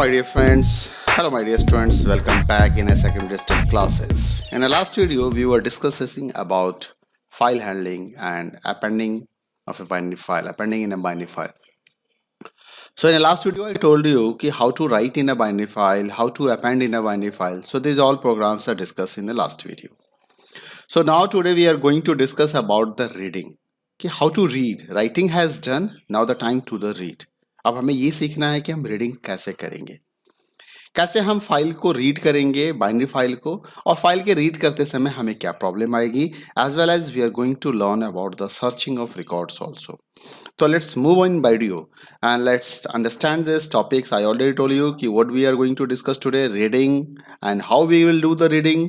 my dear friends. Hello, my dear students. Welcome back in a secondary district classes. In the last video, we were discussing about file handling and appending of a binary file, appending in a binary file. So in the last video, I told you how to write in a binary file, how to append in a binary file. So these all programs are discussed in the last video. So now today we are going to discuss about the reading. How to read. Writing has done. Now the time to the read. अब हमें ये सीखना है कि हम reading कैसे करेंगे, कैसे हम फाइल को रीड करेंगे, बाइनरी फाइल को, और फाइल के रीड करते समय हमें क्या प्रॉब्लम आएगी, as well as we are going to learn about the searching of records also. So let's move on video and let's understand this topics. I already told you what we are going to discuss today: reading and how we will do the reading,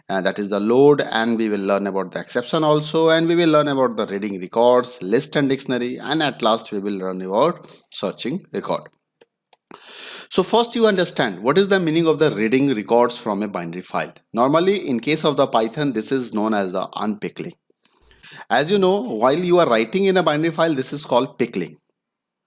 and that is the load, and we will learn about the exception also, and we will learn about the reading records, list and dictionary, and at last we will learn about searching record. So first you understand what is the meaning of the reading records from a binary file. Normally in case of the Python, this is known as the unpickling. As you know, while you are writing in a binary file, this is called pickling.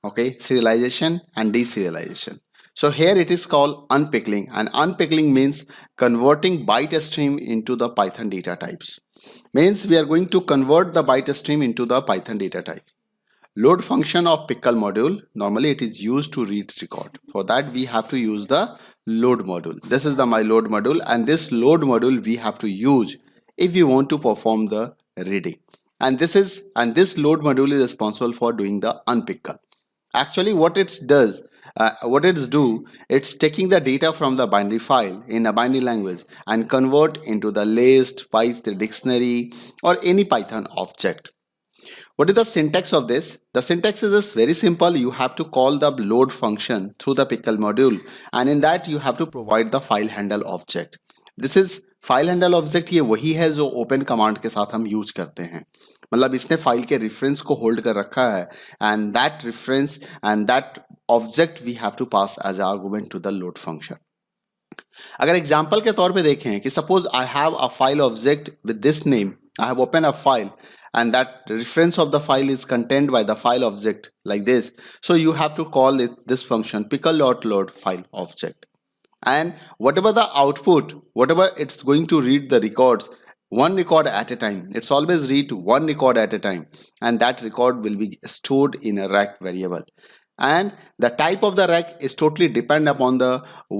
Okay, serialization and deserialization. So here it is called unpickling, and unpickling means converting byte stream into the Python data types. Means we are going to convert the byte stream into the Python data type. Load function of pickle module, normally it is used to read record. For that we have to use the load module. This is the my load module, and this load module we have to use if we want to perform the reading. And this load module is responsible for doing the unpickle. Actually what it does, it's taking the data from the binary file in a binary language and convert into the list, bytes, the dictionary, or any Python object. What is the syntax of this? The syntax is very simple. You have to call the load function through the pickle module, and in that you have to provide the file handle object. This is file handle object, ये वही है जो open command के साथ हम use करते हैं. मतलब इसने फाइल के रेफरेंस को होल्ड कर रखा है, and that reference and that object we have to pass as argument to the load function. अगर एग्जांपल के तौर पे देखें कि suppose I have a file object with this name, I have open a file and that reference of the file is contained by the file object like this. So you have to call it this function pickle.load file object. And whatever the output, whatever it's going to read the records, one record at a time, it's always read one record at a time, and that record will be stored in a rack variable. And the type of the rack is totally depend upon the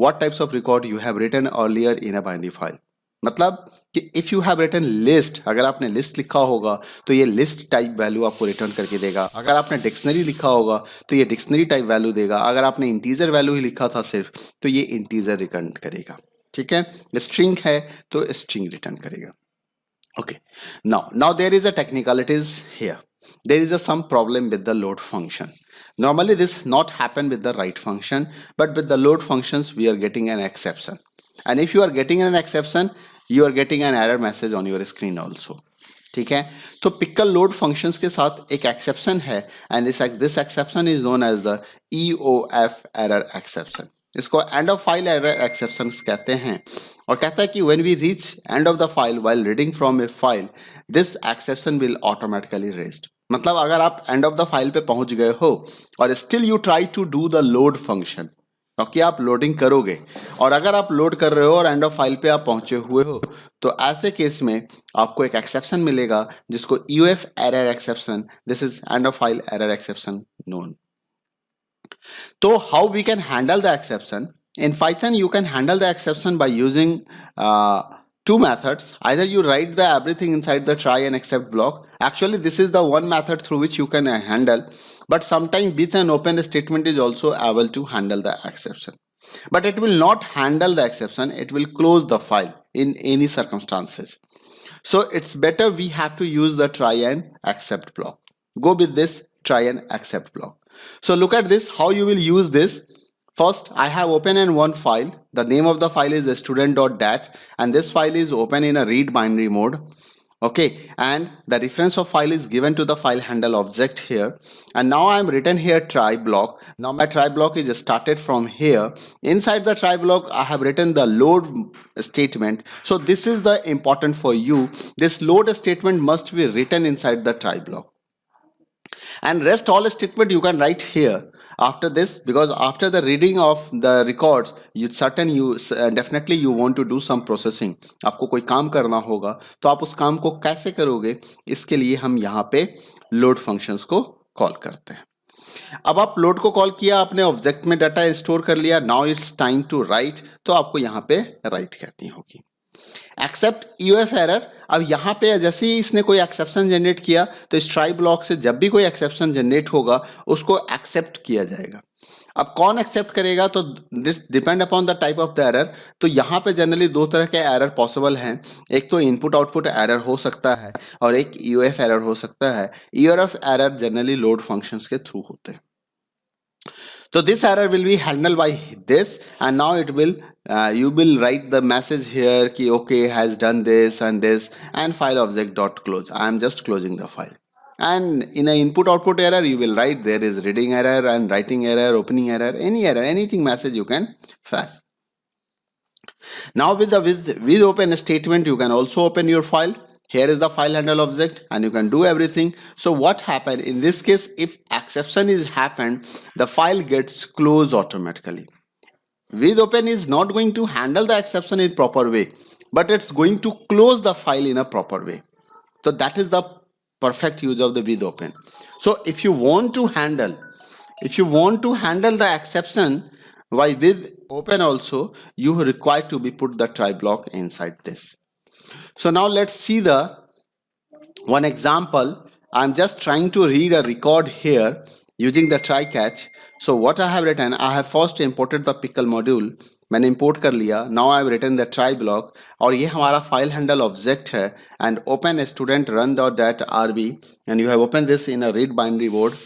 what types of record you have written earlier in a binary file. मतलब कि if you have written list, अगर आपने list लिखा होगा तो ये list type value आपको return करके देगा. अगर आपने डिक्शनरी लिखा होगा तो ये डिक्शनरी टाइप वैल्यू देगा. अगर आपने इंटीजर वैल्यू ही लिखा था सिर्फ तो ये इंटीजर रिटर्न करेगा. ठीक है, स्ट्रिंग है तो स्ट्रिंग रिटर्न करेगा. Okay, now there is a technicalities here. There is a some problem with the load function. Normally this not happen with the write function, but with the load functions we are getting an exception. And if you are getting an exception, you are getting an error message on your screen also. ठीक है, तो pickle load functions के साथ एक exception है, and this exception is known as the EOF error exception. इसको end of file error exceptions कहते हैं, और कहता है कि when we reach end of the file while reading from a file, this exception will automatically raised. मतलब अगर आप एंड ऑफ द फाइल पे पहुंच गए हो और still you try to do the load function, क्योंकि आप लोडिंग करोगे, और अगर आप लोड कर रहे हो और एंड ऑफ फाइल पे आप पहुंचे हुए हो, तो ऐसे केस में आपको एक एक्सेप्शन मिलेगा जिसको EOF error exception, this is end of file error exception known. तो how we can handle the exception in Python? You can handle the exception by using two methods. Either you write the everything inside the try and except block. Actually this is the one method through which you can handle, but sometimes with an open statement is also able to handle the exception, but it will not handle the exception. It will close the file in any circumstances. So it's better we have to use the try and except block. Go with this try and except block. So look at this, how you will use this. First, I have open in one file. The name of the file is student.dat, and this file is open in a read binary mode. Okay, and the reference of file is given to the file handle object here, and now I am written here try block. Now my try block is started from here. Inside the try block I have written the load statement. So this is the important for you. This load statement must be written inside the try block, and rest all statement you can write here. after this, because after the reading of the records you definitely you want to do some processing, आपको कोई काम करना होगा, तो आप उस काम को कैसे करोगे, इसके लिए हम यहाँ पे लोड फंक्शंस को कॉल करते हैं। अब आप लोड को कॉल किया, आपने ऑब्जेक्ट में डाटा स्टोर कर लिया, now it's time to write, तो आपको यहाँ पे राइट करनी होगी। एक्सेप्ट यूएफ एरर, अब यहाँ पे जैसे ही इसने कोई एक्सेप्शन जनरेट किया तो इस ट्राई ब्लॉक से जब भी कोई एक्सेप्शन जनरेट होगा उसको एक्सेप्ट किया जाएगा। अब कौन एक्सेप्ट करेगा, तो this depend upon the type of the error. तो यहाँ पे जनरली दो तरह के एरर पॉसिबल हैं, एक तो इनपुट आउटपुट एरर हो सकता है और एक यूएफ एरर हो सकता है। UF error generally load functions के थ्रू होते हैं। So this error will be handled by this, and now it will you will write the message here ki okay has done this and this, and file object dot close. I am just closing the file. And in an input output error you will write there is reading error and writing error, opening error, any error, anything message you can flash. Now with the with open statement you can also open your file. Here is the file handle object and you can do everything. So what happened in this case, if exception is happened, the file gets closed automatically. With open is not going to handle the exception in proper way, but it's going to close the file in a proper way. So that is the perfect use of the with open. So if you want to handle the exception by with open also, you require to be put the try block inside this. So now let's see the one example. I'm just trying to read a record here using the try catch. So what I have written, I have first imported the pickle module. मैंने import कर लिया. Now I have written the try block और ये हमारा file handle object है, and open student run.dat.rb, and you have opened this in a read binary board.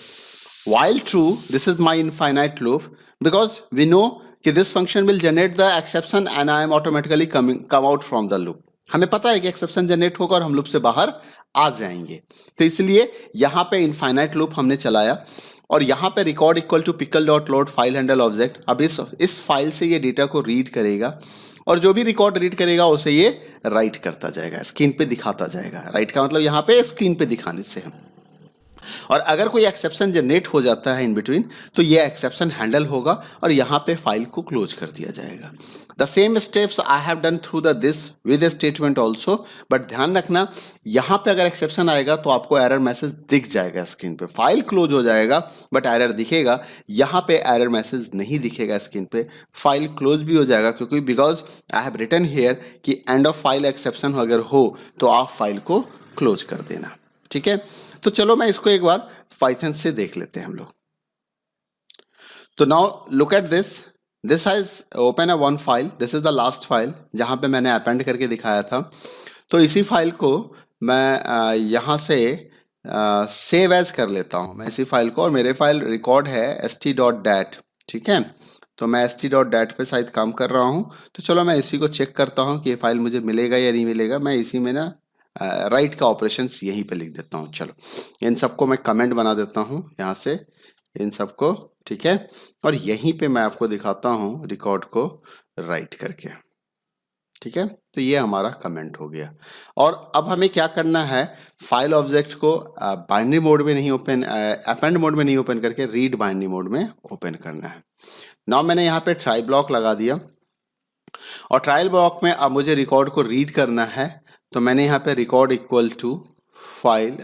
While true, this is my infinite loop, because we know कि this function will generate the exception and I am automatically come out from the loop. हमें पता है कि exception generate होगा और हम loop से बाहर आ जाएंगे, तो इसलिए यहाँ पे इनफाइनाइट लूप हमने चलाया और यहाँ पे record equal to pickle dot load file handle object. अब इस फाइल से ये डेटा को रीड करेगा और जो भी रिकॉर्ड रीड करेगा उसे ये राइट करता जाएगा, स्क्रीन पे दिखाता जाएगा। राइट का मतलब यहाँ पे स्क्रीन पे दिखाने से हम, और अगर कोई एक्सेप्शन जनरेट हो जाता है इन बिटवीन तो ये एक्सेप्शन हैंडल होगा और यहाँ पे फाइल को क्लोज कर दिया जाएगा। The same steps I have done through the this with statement also, but ध्यान रखना यहाँ पे अगर एक्सेप्शन आएगा तो आपको एरर मैसेज दिख जाएगा स्क्रीन पे, फाइल क्लोज हो जाएगा बट एरर दिखेगा। यहाँ पे एरर मैसेज नहीं दिखेगा स्क्रीन पे, फाइल क्लोज भी हो जाएगा, क्योंकि because I have written here कि एंड ऑफ फाइल एक्सेप्शन अगर हो तो आप फाइल को क्लोज कर देना। ठीक है, तो चलो मैं इसको एक बार पाइथन से देख लेते हैं हम लोग। तो now look at this has open a one file, this is the last file जहां पे मैंने अपेंड करके दिखाया था। तो इसी फाइल को मैं यहाँ से सेव एज कर लेता हूँ मैं इसी फाइल को, और मेरे फाइल रिकॉर्ड है st.dat। ठीक है, तो मैं st.dat पे शायद काम कर रहा हूँ, तो चलो मैं इसी को चेक करता हूँ कि ये फाइल मुझे मिलेगा या नहीं मिलेगा। मैं इसी में ना राइट का ऑपरेशन यहीं पे लिख देता हूँ। चलो इन सबको मैं कमेंट बना देता हूँ यहाँ से, इन सबको, ठीक है, और यहीं पे मैं आपको दिखाता हूँ रिकॉर्ड को राइट करके। ठीक है, तो ये हमारा कमेंट हो गया। और अब हमें क्या करना है, फाइल ऑब्जेक्ट को बाइनरी मोड में नहीं ओपन, अपेंड मोड में नहीं ओपन करके रीड बाइनरी मोड में ओपन करना है। नाउ मैंने यहाँ पे ट्राई ब्लॉक लगा दिया और ट्रायल ब्लॉक में अब मुझे रिकॉर्ड को रीड करना है, तो मैंने यहाँ पे record equal to file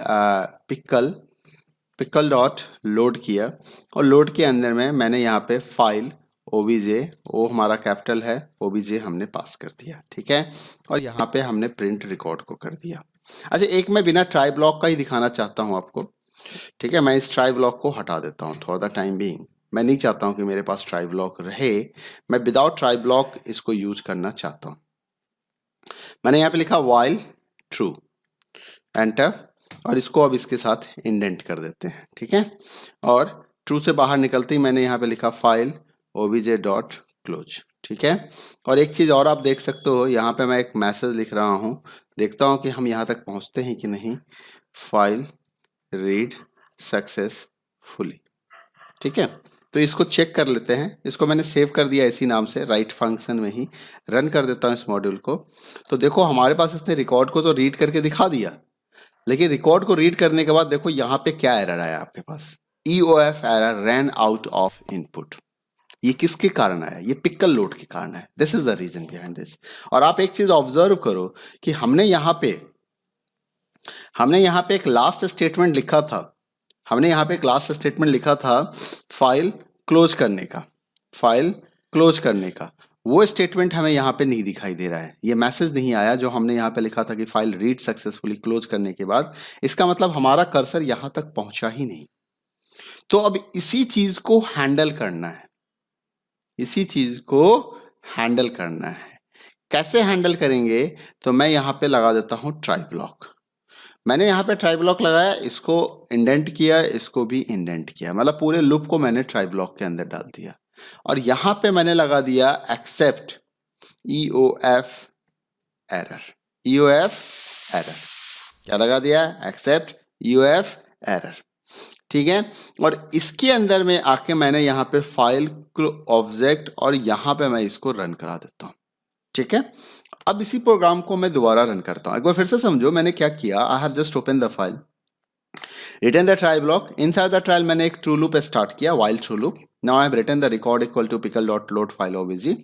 pickle dot load किया और लोड के अंदर में मैंने यहाँ पे फाइल obj, ओ हमारा कैपिटल है, obj हमने पास कर दिया। ठीक है, और यहाँ पे हमने प्रिंट रिकॉर्ड को कर दिया। अच्छा, एक मैं बिना ट्राई ब्लॉक का ही दिखाना चाहता हूँ आपको। ठीक है, मैं इस ट्राई ब्लॉक को हटा देता हूँ फॉर द टाइम बीइंग। मैं नहीं चाहता हूँ कि मेरे पास ट्राई ब्लॉक रहे, मैं विदाउट ट्राई ब्लॉक इसको यूज करना चाहता हूँ। मैंने यहाँ पे लिखा while true, एंटर, और इसको अब इसके साथ इंडेंट कर देते हैं। ठीक है, और ट्रू से बाहर निकलते ही मैंने यहाँ पे लिखा फाइल obj डॉट क्लोज। ठीक है, और एक चीज़ और आप देख सकते हो, यहाँ पे मैं एक मैसेज लिख रहा हूँ, देखता हूँ कि हम यहाँ तक पहुँचते हैं कि नहीं। File read successfully. ठीक है, तो इसको चेक कर लेते हैं। इसको मैंने सेव कर दिया इसी नाम से, राइट फंक्शन में ही रन कर देता हूँ इस मॉड्यूल को। तो देखो हमारे पास इसने रिकॉर्ड को तो रीड करके दिखा दिया, लेकिन रिकॉर्ड को रीड करने के बाद देखो यहाँ पे क्या एरर आया आपके पास। EOF error ran out of input. ये किसके कारण आया? ये पिकल लोड के कारण है. This is the reason behind this. और आप एक चीज ऑब्जर्व करो कि हमने यहाँ पे एक लास्ट स्टेटमेंट लिखा था. फाइल क्लोज करने का. वो स्टेटमेंट हमें यहाँ पे नहीं दिखाई दे रहा है. ये मैसेज नहीं आया जो हमने यहाँ पे लिखा था कि फाइल रीड सक्सेसफुली क्लोज करने के बाद. इसका मतलब हमारा कर्सर यहाँ तक पहुंचा ही नहीं. तो अब इसी चीज को हैंडल करना है. कैसे हैंडल करेंगे? तो मैं यहाँ पे लगा देता हूँ ट्राई ब्लॉक. मैंने यहाँ पे ट्राई ब्लॉक लगाया, इसको इंडेंट किया, इसको भी इंडेंट किया, मतलब पूरे लूप को मैंने ट्राई ब्लॉक के अंदर डाल दिया. और यहाँ पे मैंने लगा दिया एक्सेप्ट EOF एरर. क्या लगा दिया? Except EOF error. ठीक है. और इसके अंदर में आके मैंने यहाँ पे फाइल ऑब्जेक्ट और यहाँ पे मैं इसको रन करा देता हूँ. ठीक है. अब इसी प्रोग्राम को मैं दोबारा रन करता हूँ. एक बार फिर से समझो मैंने क्या किया. I have just open the file, written the try block. Inside the trial मैंने एक ट्रू लूप स्टार्ट किया, while true loop. Now I have written the record equal to pickle dot load file OBJ.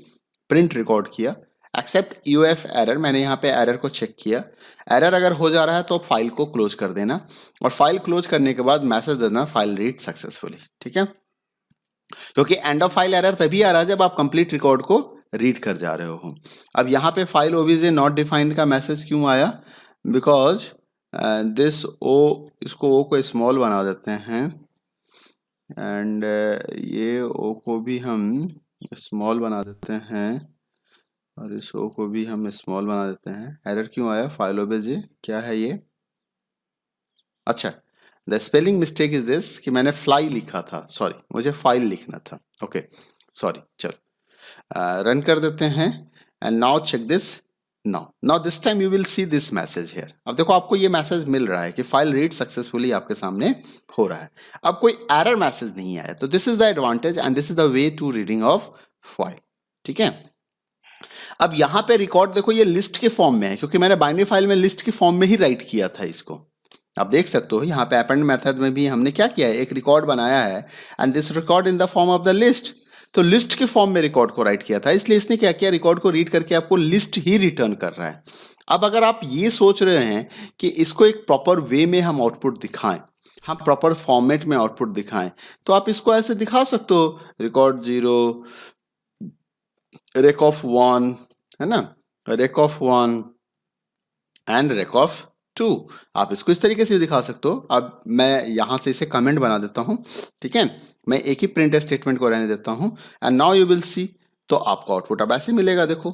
Print record किया. Except EOF error, मैंने यहाँ पे error को check किया. Error अगर हो जा रहा है तो फाइल को क्लोज कर देना, और फाइल क्लोज करने के बाद मैसेज देना फाइल रीड सक्सेसफुली. ठीक है. क्योंकि एंड ऑफ फाइल एरर तभी आ रहा है जब आप कंप्लीट रिकॉर्ड को रीड कर जा रहे हो. अब यहाँ पे फाइल OBJ नॉट डिफाइंड का मैसेज क्यों आया? बिकॉज दिस इसको O को स्मॉल बना देते हैं, एंड ये O को भी हम स्मॉल बना देते हैं, और इस O को भी हम स्मॉल बना देते हैं. एरर क्यों आया? फाइल OBJ क्या है ये? अच्छा, the spelling mistake is this कि मैंने फ्लाई लिखा था. सॉरी, मुझे फाइल लिखना था. Okay sorry. चलो रन कर देते हैं, and now check this. Now this time you will see this message here. अब देखो आपको ये मैसेज मिल रहा है कि फाइल रीड सक्सेसफुली आपके सामने हो रहा है. अब कोई एरर मैसेज नहीं आया. तो this is the advantage and this is the way to reading of file. ठीक है. अब यहाँ पे रिकॉर्ड देखो ये लिस्ट के फॉर्म में है, क्योंकि मैंने बाइनरी फाइल में लिस्ट के फॉर्म में ही राइट किया था इसको. आप देख सकते हो यहाँ पे अपेंड मेथड में भी हमने क्या किया है, एक रिकॉर्ड बनाया है, and this record in the form of the list. तो लिस्ट के फॉर्म में रिकॉर्ड को राइट किया था, इसलिए इसने क्या किया, रिकॉर्ड को रीड करके आपको लिस्ट ही रिटर्न कर रहा है. अब अगर आप ये सोच रहे हैं कि इसको एक प्रॉपर वे में हम आउटपुट दिखाएं, हम प्रॉपर फॉर्मेट में आउटपुट दिखाएं, तो आप इसको ऐसे दिखा सकते हो, रिकॉर्ड 0, रेक ऑफ 1, है ना, rec of 1 and rec of 2. आप इसको इस तरीके से दिखा सकते हो. अब मैं यहां से इसे कमेंट बना देता हूं. ठीक है. मैं एक ही प्रिंट स्टेटमेंट को रहने देता हूं, एंड नाउ यू विल सी. तो आपको आउटपुट अब ऐसे मिलेगा, देखो,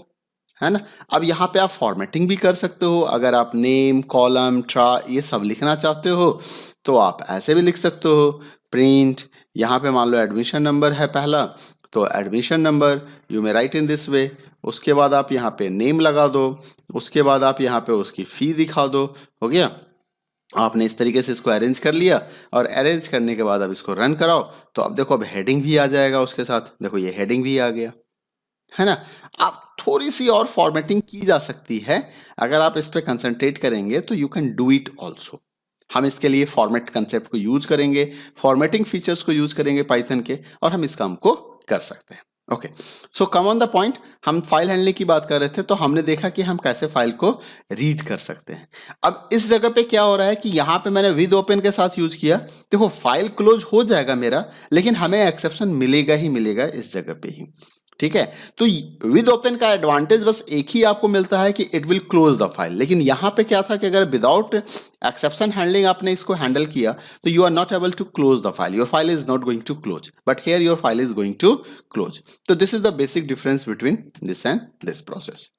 है ना. अब यहाँ पे आप फॉर्मेटिंग भी कर सकते हो. अगर आप नेम, कॉलम, ट्रा ये सब लिखना चाहते हो तो आप ऐसे भी लिख सकते हो. प्रिंट, यहाँ पे मान लो एडमिशन नंबर है पहला, तो admission number you may right in this वे. उसके बाद आप यहाँ पे नेम लगा दो, उसके बाद आप यहाँ पे उसकी फी दिखा दो. हो गया. आपने इस तरीके से इसको अरेंज कर लिया, और अरेंज करने के बाद अब इसको रन कराओ, तो अब देखो अब हेडिंग भी आ जाएगा उसके साथ. देखो ये हेडिंग भी आ गया, है ना. आप थोड़ी सी और फॉर्मेटिंग की जा सकती है. अगर आप इस पे कंसंट्रेट करेंगे तो you can do it also. हम इसके लिए फॉर्मेट कंसेप्ट को यूज करेंगे, फॉर्मेटिंग फीचर्स को यूज करेंगे पाइथन के, और हम इस काम को कर सकते हैं. Okay, so come on the point. हम फाइल हैंडलिंग की बात कर रहे थे, तो हमने देखा कि हम कैसे फाइल को रीड कर सकते हैं. अब इस जगह पे क्या हो रहा है कि यहाँ पे मैंने विद ओपन के साथ यूज किया. देखो फाइल क्लोज हो जाएगा मेरा, लेकिन हमें एक्सेप्शन मिलेगा ही मिलेगा इस जगह पे ही. ठीक है. तो विद ओपन का एडवांटेज बस एक ही आपको मिलता है कि it will close the file. लेकिन यहाँ पे क्या था कि अगर विदाउट एक्सेप्शन हैंडलिंग आपने इसको हैंडल किया, तो you are not able to close the file. Your file is not going to close, but here your file is going to close. तो this is the basic difference between this and this process.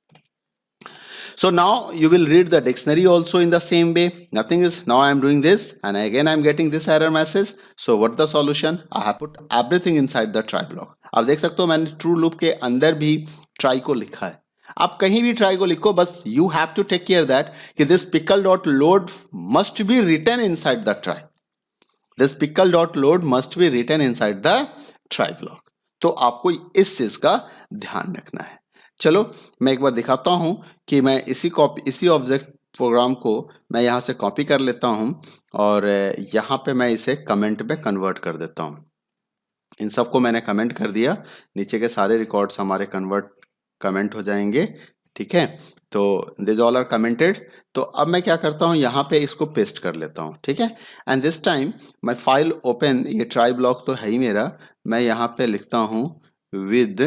So now you will read the dictionary also in the same way. Nothing is, now I am doing this, and again I am getting this error message. So what the solution? I have put everything inside the try block. आप देख सकते हो मैंने true loop के अंदर भी try को लिखा है. आप कहीं भी ट्राई को लिखो, बस you have to take care that कि this pickle dot load must be written inside the try. This pickle dot load must be written inside the try block. तो आपको इस चीज का ध्यान रखना है. चलो मैं एक बार दिखाता हूं कि मैं इसी ऑब्जेक्ट प्रोग्राम को मैं यहाँ से कॉपी कर लेता हूँ और यहाँ पे मैं इसे कमेंट में कन्वर्ट कर देता हूँ। इन सबको मैंने कमेंट कर दिया, नीचे के सारे रिकॉर्ड्स हमारे कमेंट हो जाएंगे। ठीक है, तो दिस ऑल आर कमेंटेड। तो अब मैं क्या करता हूँ, यहाँ पे इसको पेस्ट कर लेता हूँ। ठीक है, and this time my file open, ये ट्राई ब्लॉक तो है ही मेरा, मैं यहाँ पे लिखता हूँ विद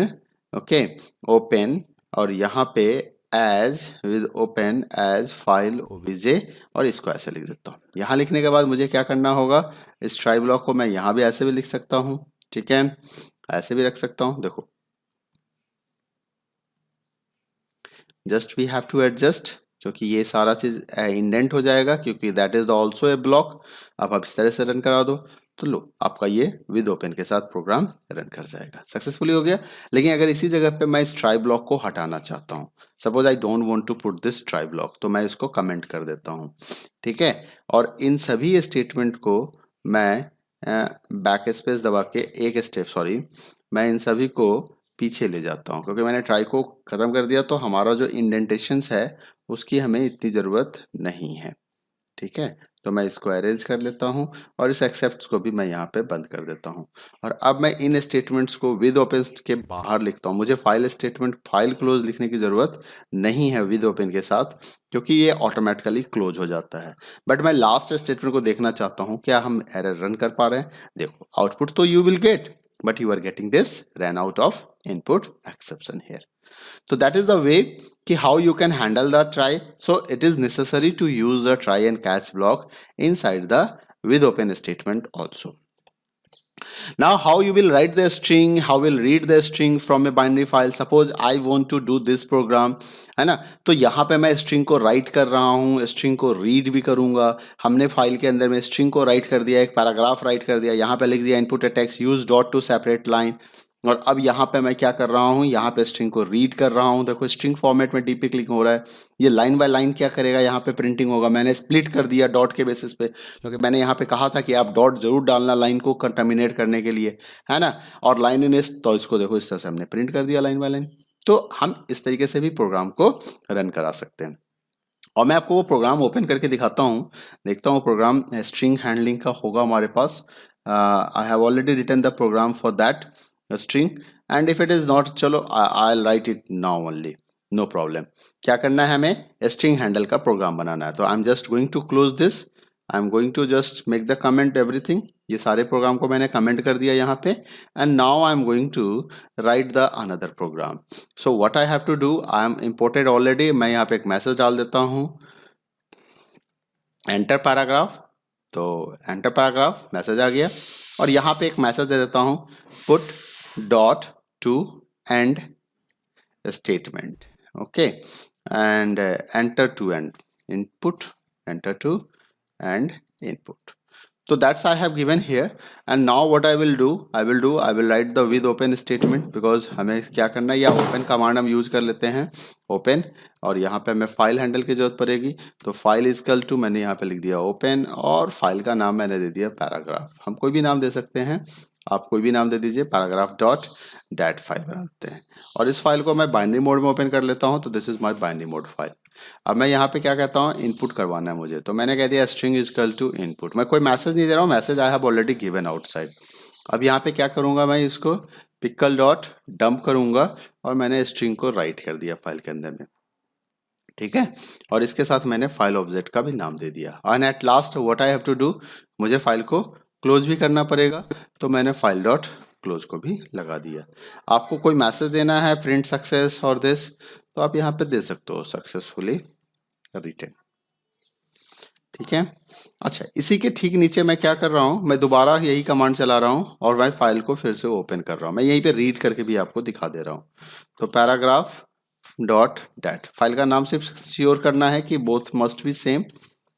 ओके ओपन, और यहाँ पे as with open as file OBJ, और इसको ऐसे लिख देता हूँ। यहाँ लिखने के बाद मुझे क्या करना होगा, इस ट्राई ब्लॉक को मैं यहाँ भी ऐसे भी लिख सकता हूँ। ठीक है, ऐसे भी रख सकता हूँ। देखो, just we have to adjust, क्योंकि ये सारा चीज इंडेंट हो जाएगा, क्योंकि that is also a block. अब इस तरह से रन करा दो तो लो, आपका ये विद ओपन के साथ प्रोग्राम रन कर जाएगा, सक्सेसफुली हो गया। लेकिन अगर इसी जगह पे मैं इस ट्राई ब्लॉक को हटाना चाहता हूँ, suppose I don't want to put this try block, तो मैं इसको कमेंट कर देता हूँ। ठीक है, और इन सभी स्टेटमेंट को मैं बैक स्पेस दबा के एक स्टेप, सॉरी, मैं इन सभी को पीछे ले जाता हूँ, क्योंकि मैंने ट्राई को ख़त्म कर दिया, तो हमारा जो इंडेंटेशंस है उसकी हमें इतनी ज़रूरत नहीं है। ठीक है, तो मैं इसको अरेंज कर लेता हूँ और इस एक्सेप्ट को भी मैं यहाँ पे बंद कर देता हूँ। और अब मैं इन स्टेटमेंट्स को विद ओपन के बाहर लिखता हूँ। मुझे फाइल स्टेटमेंट फाइल क्लोज लिखने की ज़रूरत नहीं है विद ओपन के साथ, क्योंकि ये ऑटोमेटिकली क्लोज हो जाता है। बट मैं लास्ट स्टेटमेंट को देखना चाहता हूँ, क्या हम एरर रन कर पा रहे हैं। देखो, आउटपुट तो you will get, but you are getting this ran out of input exception here. So that is the way कि how you can handle the try. So it is necessary to use the try and catch block inside the with open statement also. Now how you will write the string, how will read the string from a binary file. Suppose I want to do this program, है ना, तो यहाँ पे मैं string को right कर रहा हूँ, स्ट्रिंग को रीड भी करूँगा। हमने फाइल के अंदर में स्ट्रिंग को राइट कर दिया, एक पैराग्राफ राइट कर दिया, यहाँ पे लिख दिया input A text use dot to separate line. और अब यहाँ पे मैं क्या कर रहा हूँ, यहाँ पे स्ट्रिंग को रीड कर रहा हूँ। देखो, स्ट्रिंग फॉर्मेट में डीपी क्लिक हो रहा है। ये लाइन बाय लाइन क्या करेगा, यहाँ पे प्रिंटिंग होगा। मैंने स्प्लिट कर दिया डॉट के बेसिस पे, क्योंकि मैंने यहाँ पे कहा था कि आप डॉट जरूर डालना लाइन को टर्मिनेट करने के लिए, है ना। और लाइन इन इस, तो इसको देखो इस तरह से हमने प्रिंट कर दिया लाइन बाय लाइन। तो हम इस तरीके से भी प्रोग्राम को रन करा सकते हैं। और मैं आपको वो प्रोग्राम ओपन करके दिखाता हूँ, देखता हूँ प्रोग्राम स्ट्रिंग हैंडलिंग का होगा हमारे पास। I have already written the program for that string, and if it is not, चलो I will write it now only, no problem. क्या करना है, हमें स्ट्रिंग हैंडल का प्रोग्राम बनाना है। तो I am just going to close this, I am going to just make the comment everything. ये सारे प्रोग्राम को मैंने कमेंट कर दिया यहाँ पे, and now I am going to write the another program. So what I have to do, I am imported already, मैं यहाँ पे एक मैसेज डाल देता हूँ, एंटर पैराग्राफ। तो एंटर पैराग्राफ मैसेज आ गया, और यहाँ पे एक मैसेज दे देता हूँ, put dot to end statement, okay, and enter to end input, enter to and input. So that's I have given here, and now what I will do, I will write the with open statement, because हमें क्या करना है, या open command हम use कर लेते हैं, open, और यहाँ पे हमें फाइल हैंडल की जरूरत पड़ेगी। तो फाइल इजकल टू, मैंने यहाँ पे लिख दिया ओपन, और फाइल का नाम मैंने दे दिया पैराग्राफ। हम कोई भी नाम दे सकते हैं, आप कोई भी नाम दे दीजिए, पैराग्राफ डॉट डैट फाइल बनाते हैं। और इस फाइल को मैं बाइनरी मोड में ओपन कर लेता हूँ, तो this is my binary mode file. अब मैं यहाँ पे क्या कहता हूँ, इनपुट करवाना है मुझे, तो मैंने कह दिया string is equal to input. मैं कोई मैसेज नहीं दे रहा हूँ, message I have already given outside. अब यहाँ पे क्या करूँगा, मैं इसको पिकल डॉट डंप करूँगा, और मैंने स्ट्रिंग को राइट कर दिया फाइल के अंदर में। ठीक है, और इसके साथ मैंने फाइल ऑब्जेक्ट का भी नाम दे दिया। And at last what I have to do, मुझे फाइल को क्लोज भी करना पड़ेगा, तो मैंने फाइल डॉट क्लोज को भी लगा दिया। आपको कोई मैसेज देना है, प्रिंट सक्सेस और दिस, तो आप यहाँ पे दे सकते हो, सक्सेसफुली रिटन। ठीक है, अच्छा, इसी के ठीक नीचे मैं क्या कर रहा हूँ, मैं दोबारा यही कमांड चला रहा हूँ, और मैं फाइल को फिर से ओपन कर रहा हूँ। मैं यहीं पे रीड करके भी आपको दिखा दे रहा हूँ। तो पैराग्राफ डॉट डैट, फाइल का नाम सिर्फ श्योर करना है कि both must be same,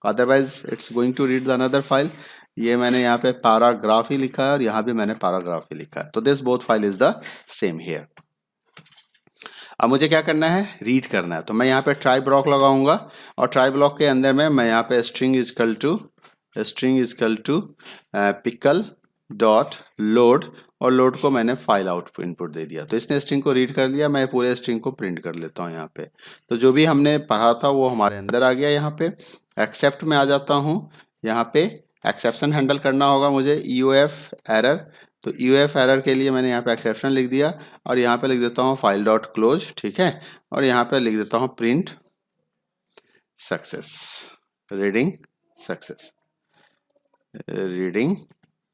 otherwise it's going to read the another file. ये मैंने यहाँ पे पैराग्राफ ही लिखा है, और यहाँ भी मैंने पैराग्राफ ही लिखा है, तो this both file is the same here. अब मुझे क्या करना है, रीड करना है। तो मैं यहाँ पे ट्राई ब्लॉक लगाऊंगा, और ट्राई ब्लॉक के अंदर में मैं यहाँ पे string is equal to pickle dot load, और लोड को मैंने फाइल आउटपुट इनपुट दे दिया। तो इसने स्ट्रिंग को रीड कर लिया, मैं पूरे स्ट्रिंग को प्रिंट कर लेता हूँ यहाँ पे। तो जो भी हमने पढ़ा था वो हमारे अंदर आ गया। यहाँ पे एक्सेप्ट में आ जाता हूँ, यहाँ पे एक्सेप्शन हैंडल करना होगा मुझे, EOF एरर। तो EOF एरर के लिए मैंने यहाँ पे एक्सेप्शन लिख दिया और यहाँ पे लिख देता हूँ फाइल डॉट क्लोज, ठीक है। और यहाँ पे लिख देता हूँ print success, reading success, reading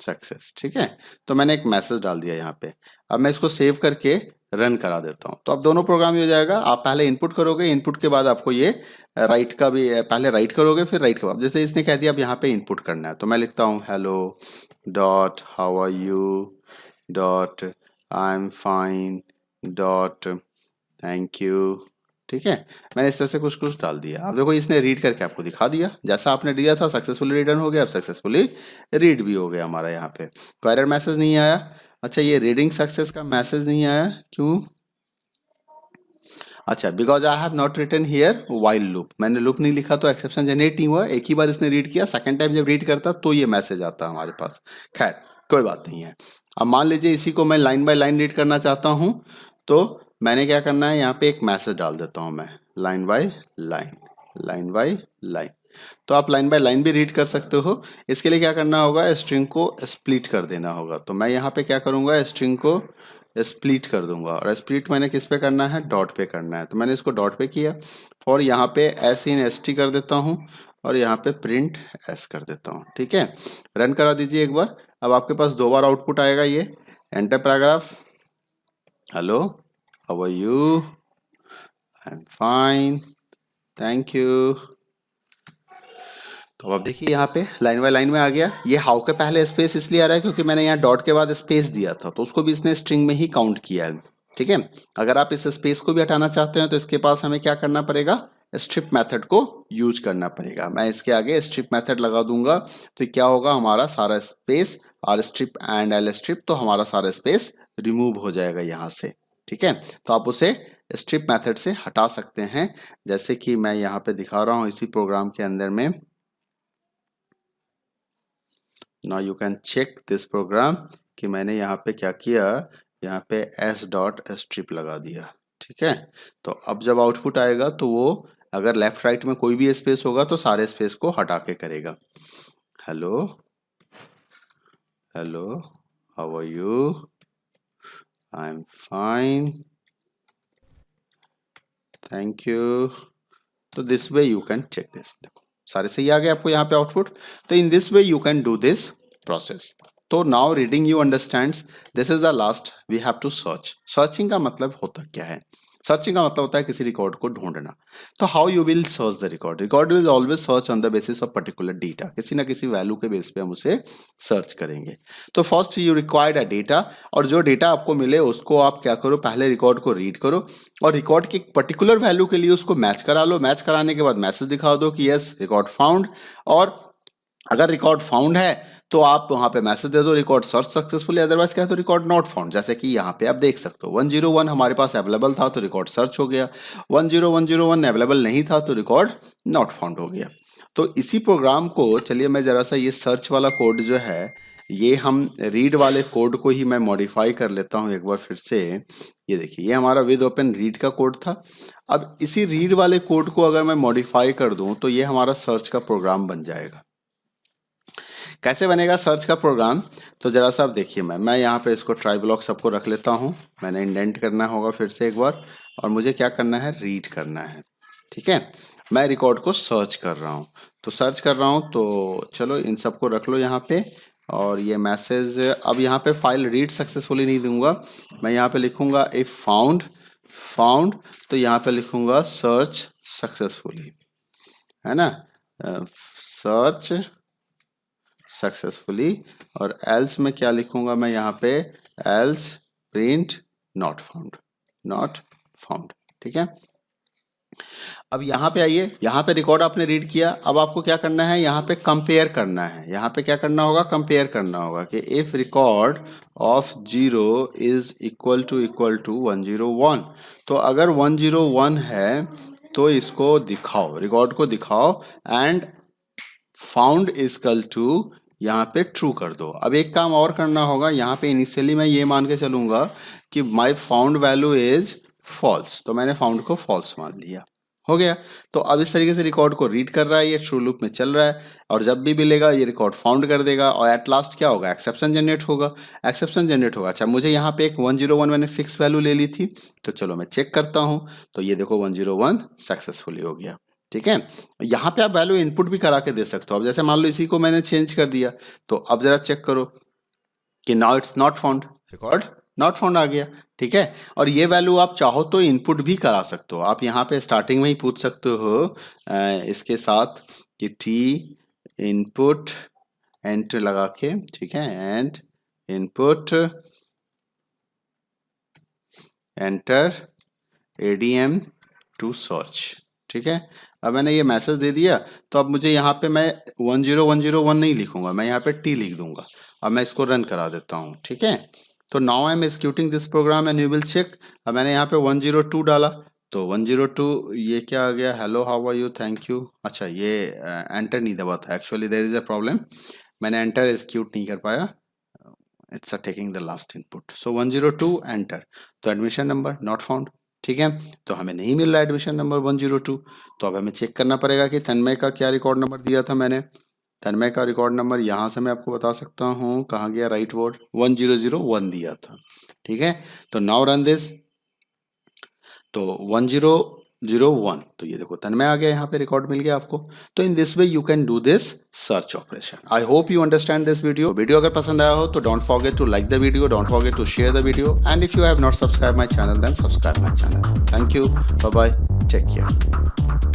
success, ठीक है। तो मैंने एक मैसेज डाल दिया यहाँ पे। अब मैं इसको सेव करके रन करा देता हूँ। तो अब दोनों प्रोग्राम ही हो जाएगा। आप पहले इनपुट करोगे, इनपुट के बाद आपको ये राइट का भी, पहले राइट करोगे फिर राइट का। जैसे इसने कह दिया अब यहाँ पे इनपुट करना है, तो मैं लिखता हूँ hello dot how are you dot I am fine dot thank you, ठीक है। मैंने इस तरह से कुछ कुछ डाल दिया। अब देखो इसने रीड करके आपको दिखा दिया, जैसा आपने दिया था सक्सेसफुली रिटर्न हो गया। अब सक्सेसफुली रीड भी हो गया हमारा यहाँ पे। तो एरर मैसेज नहीं आया। अच्छा, ये रीडिंग सक्सेस का मैसेज नहीं आया, क्यों? अच्छा, because I have not written here while loop, मैंने लूप नहीं लिखा तो एक्सेप्शन जनरेट नहीं हुआ। एक ही बार इसने रीड किया, सेकंड टाइम जब रीड करता तो ये मैसेज आता हमारे पास। खैर कोई बात नहीं है। अब मान लीजिए इसी को मैं लाइन बाय लाइन रीड करना चाहता हूँ, तो मैंने क्या करना है, यहाँ पे एक मैसेज डाल देता हूँ मैं, line by line, line by line. तो आप लाइन बाय लाइन भी रीड कर सकते हो। इसके लिए क्या करना होगा, स्ट्रिंग को स्प्लिट कर देना होगा। तो मैं यहाँ पे क्या करूँगा, स्ट्रिंग को स्प्लिट कर दूंगा। और स्प्लिट मैंने किस पे करना है, डॉट पे करना है। तो मैंने इसको डॉट पे किया और यहाँ पे एस इन एस टी कर देता हूँ और यहाँ पे प्रिंट एस कर देता हूँ, ठीक है। रन करा दीजिए एक बार। अब आपके पास दो बार आउटपुट आएगा, ये enter paragraph, hello how are you, I am fine thank you. तो अब देखिए यहाँ पे लाइन बाय लाइन में आ गया। ये हाउ के पहले स्पेस इसलिए आ रहा है क्योंकि मैंने यहाँ डॉट के बाद स्पेस दिया था, तो उसको भी इसने स्ट्रिंग में ही काउंट किया है, ठीक है। अगर आप इस स्पेस को भी हटाना चाहते हैं तो इसके पास हमें क्या करना पड़ेगा, स्ट्रिप मेथड को यूज करना पड़ेगा। मैं इसके आगे स्ट्रिप मेथड लगा दूंगा तो क्या होगा, हमारा सारा space R strip and L strip, तो हमारा सारा स्पेस रिमूव हो जाएगा यहाँ से, ठीक है। तो आप उसे स्ट्रिप मेथड से हटा सकते हैं, जैसे कि मैं यहाँ पे दिखा रहा हूँ इसी प्रोग्राम के अंदर में। Now you can check this program कि मैंने यहाँ पे क्या किया, यहाँ पे s डॉट स्ट्रिप लगा दिया, ठीक है। तो अब जब आउटपुट आएगा तो वो अगर लेफ्ट राइट में कोई भी स्पेस होगा तो सारे स्पेस को हटा के करेगा। Hello hello how are you, I am fine thank you. तो this way you can check this. देखो सारे सही आ गए आपको यहाँ पे आउटपुट। तो in this way you can do this process. तो now reading you understands, this is the last, we have to search. Searching का मतलब होता क्या है, सर्चिंग का मतलब होता है किसी रिकॉर्ड को ढूंढना। तो how you will search the record, record will always search on the basis of particular data, किसी ना किसी वैल्यू के बेस पे हम उसे सर्च करेंगे। तो first you required a data, और जो डेटा आपको मिले उसको आप क्या करो, पहले रिकॉर्ड को रीड करो और रिकॉर्ड की पर्टिकुलर वैल्यू के लिए उसको मैच करा लो। मैच कराने के बाद मैसेज दिखा दो कि यस रिकॉर्ड फाउंड, और अगर रिकॉर्ड फाउंड है तो आप वहां पे मैसेज दे दो रिकॉर्ड सर्च सक्सेसफुली, अदरवाइज क्या है तो रिकॉर्ड नॉट फाउंड। जैसे कि यहाँ पे आप देख सकते हो 101 हमारे पास अवेलेबल था तो रिकॉर्ड सर्च हो गया, 10101 अवेलेबल नहीं था तो रिकॉर्ड नॉट फाउंड हो गया। तो इसी प्रोग्राम को, चलिए मैं जरा सा ये सर्च वाला कोड जो है, ये हम रीड वाले कोड को ही मैं मॉडिफाई कर लेता हूँ एक बार फिर से। ये देखिए, ये हमारा विद ओपन रीड का कोड था। अब इसी रीड वाले कोड को अगर मैं मॉडिफाई कर दूं तो ये हमारा सर्च का प्रोग्राम बन जाएगा। कैसे बनेगा सर्च का प्रोग्राम, तो जरा सा आप देखिए, मैं यहाँ पे इसको ट्राई ब्लॉक सबको रख लेता हूँ। मैंने इंडेंट करना होगा फिर से एक बार, और मुझे क्या करना है, रीड करना है, ठीक है। मैं रिकॉर्ड को सर्च कर रहा हूँ, तो सर्च कर रहा हूँ, तो चलो इन सबको रख लो यहाँ पे। और ये मैसेज, अब यहाँ पे फाइल रीड सक्सेसफुली नहीं दूंगा, मैं यहाँ पे लिखूंगा इफ फाउंड, तो यहाँ पे लिखूंगा सर्च सक्सेसफुली, है ना, सर्च सक्सेसफुली। और एल्स में क्या लिखूंगा मैं यहाँ पे, एल्स प्रिंट नॉट फाउंड, ठीक है। अब यहाँ पे आइए, यहाँ पे रिकॉर्ड आपने रीड किया, अब आपको क्या करना है, यहाँ पे कंपेयर करना है। यहाँ पे क्या करना होगा, कंपेयर करना होगा कि if record of 0 is equal to 101, तो अगर 101 है तो इसको दिखाओ, रिकॉर्ड को दिखाओ, and found is equal to यहाँ पे ट्रू कर दो। अब एक काम और करना होगा, यहाँ पे इनिशियली मैं ये मान के चलूंगा कि माई फाउंड वैल्यू इज फॉल्स, तो मैंने फाउंड को फॉल्स मान लिया, हो गया। तो अब इस तरीके से रिकॉर्ड को रीड कर रहा है, ये ट्रू लूप में चल रहा है, और जब भी मिलेगा ये रिकॉर्ड फाउंड कर देगा, और एट लास्ट क्या होगा, एक्सेप्शन जनरेट होगा। एक्सेप्शन जनरेट होगा। अच्छा, मुझे यहाँ पे एक 101 मैंने फिक्स वैल्यू ले ली थी, तो चलो मैं चेक करता हूँ, तो ये देखो 101 सक्सेसफुली हो गया, ठीक है। यहाँ पे आप वैल्यू इनपुट भी करा के दे सकते हो। अब जैसे मान लो इसी को मैंने चेंज कर दिया, तो अब जरा चेक करो कि now it's not found, record not found आ गया, ठीक है। और ये वैल्यू आप चाहो तो इनपुट भी करा सकते हो। आप यहाँ पे स्टार्टिंग में ही पूछ सकते हो इसके साथ कि टी इनपुट एंटर लगा के, ठीक है, एंड input enter ADM to search, ठीक है। अब मैंने ये मैसेज दे दिया, तो अब मुझे यहाँ पे मैं 10101 नहीं लिखूंगा, मैं यहाँ पे टी लिख दूंगा। अब मैं इसको रन करा देता हूँ, ठीक है। तो now I am executing this program and you will check. अब मैंने यहाँ पे 102 डाला, तो 102 ये क्या आ गया, hello how are you, thank you. अच्छा, ये एंटर नहीं दबा था, actually there is a problem, मैंने एंटर एक्सिक्यूट नहीं कर पाया, it's taking the last input. So 102 enter, तो एडमिशन नंबर नॉट फाउंड, ठीक है। तो हमें नहीं मिल रहा एडमिशन नंबर 102, तो अब हमें चेक करना पड़ेगा कि तन्मय का क्या रिकॉर्ड नंबर दिया था मैंने। तन्मय का रिकॉर्ड नंबर यहाँ से मैं आपको बता सकता हूँ, कहाँ गया, राइट वर्ड, 1001 दिया था, ठीक है। तो नाउ रन दिस, तो 1001, तो ये देखो तन्मय आ गया, यहाँ पे रिकॉर्ड मिल गया आपको। तो in this way you can do this search operation. I hope you understand this video अगर पसंद आया हो तो don't forget to like the video, don't forget to share the video, and if you have not subscribe my channel then subscribe my channel. Thank you, bye bye, take care.